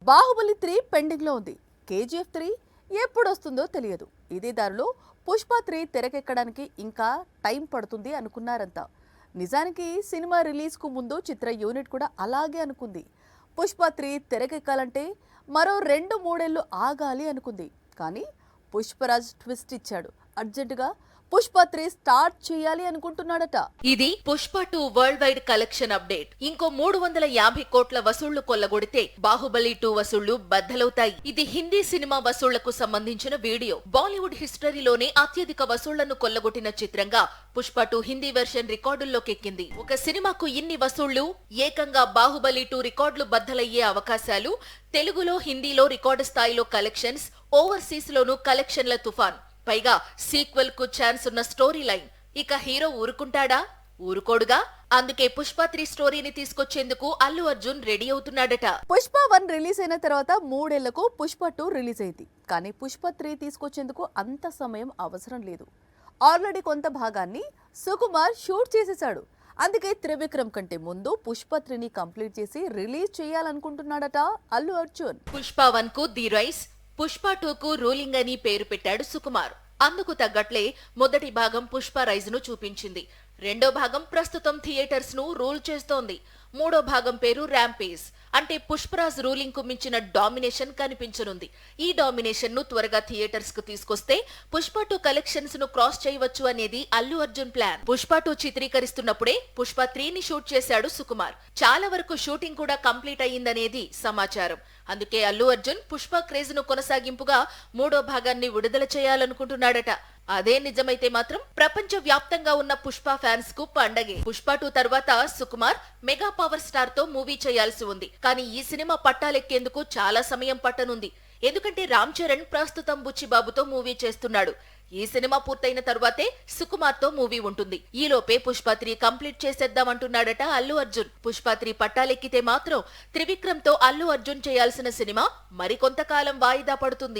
Baahubali 3 pending లో ఉంది. KGF 3 ఎప్పుడు వస్తుందో తెలియదు. ఇదే దారిలో పుష్ప 3 తెరకెక్కడానికి ఇంకా టైం పడుతుంది అనుకున్నారంతా. నిజానికి సినిమా రిలీజ్ కు ముందు చిత్ర యూనిట్ కూడా అలాగే అనుకుంది. పుష్ప 3 తెరకెక్కాలంటే మరో 2-3 ఏళ్లు ఆగాలి అనుకుంది. కానీ పుష్పరాజ్ ట్విస్ట్ ఇచ్చాడు. అర్జెంటుగా పుష్ప 3 స్టార్ట్ చేయాలి అనుకుంటున్నాడట. ఇది Pushpa 2 world wide collection update. ఇంకో 350 కోట్ల వసూళ్లు కొల్లగొడితే బాహుబలి 2 వసూళ్లు బద్దలవుతాయి. ఇది హిందీ సినిమా వసూళ్లకు సంబంధించిన వీడియో. బాలీవుడ్ హిస్టరీలోనే అత్యధిక వసూళ్లను కొల్లగొట్టిన చిత్రంగా పుష్ప 2 హిందీ వెర్షన్ రికార్డుల్లోకెక్కింది. ఒక సినిమాకు ఇన్ని వసూళ్లు, ఏకంగా బాహుబలి 2 రికార్డులు బద్దలయ్యే అవకాశాలు, తెలుగులో హిందీలో రికార్డు స్థాయిలో కలెక్షన్స్, ఓవర్సీస్ లోనూ కలెక్షన్ల తుఫాన్, పైగా సీక్వెల్ కు ఛాన్స్ ఉన్న స్టోరీ లైన్. ఇక హీరో ఊరుకుంటాడా? ఊరుకోడుగా. అందుకే పుష్ప 3 స్టోరీని తీసుకొచ్చేందుకు అల్లు అర్జున్ రెడీ అవుతున్నాడట. పుష్ప 1 రిలీజ్ అయిన తర్వాత 3 ఏళ్లకు పుష్ప 2 రిలీజ్ అయింది. కానీ పుష్ప 3 తీసుకొచ్చేందుకు అంత సమయం అవసరం లేదు. ఆల్రెడీ కొంత భాగాన్ని సుకుమార్ షూట్ చేసేశాడు. అందుకే త్రివిక్రమ్ కంటే ముందు పుష్ప 3ని కంప్లీట్ చేసి రిలీజ్ చేయాలనుకుంటున్నాడట అల్లు అర్జున్. పుష్ప 1 కు ది రైస్, పుష్ప 2 కు రూలింగ్ అని పేరు పెట్టాడు సుకుమార్. అందుకు తగ్గట్లే మొదటి భాగం పుష్ప రైజ్ ను చూపించింది. రెండో భాగం ప్రస్తుతం థియేటర్స్ ను రూల్ చేస్తోంది. మూడో భాగం పేరు ర్యాంపేజ్. అంటే పుష్పరాజ్ రూలింగ్ కు మించిన డామినేషన్ కనిపించనుంది. ఈ డామినేషన్ ను త్వరగా థియేటర్స్ కు తీసుకొస్తే పుష్ప 2 కలెక్షన్స్ ను క్రాస్ చేయవచ్చు అనేది అల్లు అర్జున్ ప్లాన్. పుష్ప 2 చిత్రీకరిస్తున్నప్పుడే పుష్ప 3ని షూట్ చేశాడు సుకుమార్. చాలా వరకు షూటింగ్ కూడా కంప్లీట్ అయ్యిందనేది సమాచారం. అందుకే అల్లు అర్జున్ పుష్ప క్రేజ్ ను కొనసాగింపుగా మూడో భాగాన్ని విడుదల చేయాలనుకుంటున్నాడట. అదే నిజమైతే మాత్రం ప్రపంచ వ్యాప్తంగా ఉన్న పుష్ప ఫ్యాన్స్ కు పండగే. పుష్ప 2 తర్వాత సుకుమార్ మెగా పవర్ స్టార్ తో మూవీ చేయాల్సి ఉంది. కానీ ఈ సినిమా పట్టాలెక్కేందుకు చాలా సమయం పట్టనుంది. ఎందుకంటే రామ్ చరణ్ ప్రస్తుతం బుచ్చిబాబుతో మూవీ చేస్తున్నాడు. ఈ సినిమా పూర్తయిన తరువాతే సుకుమార్ తో మూవీ ఉంటుంది. ఈలోపే పుష్ప 3 కంప్లీట్ చేసేద్దామంటున్నాడట అల్లు అర్జున్. పుష్ప 3 పట్టాలెక్కితే మాత్రం త్రివిక్రమ్ తో అల్లు అర్జున్ చేయాల్సిన సినిమా మరికొంతకాలం వాయిదా పడుతుంది.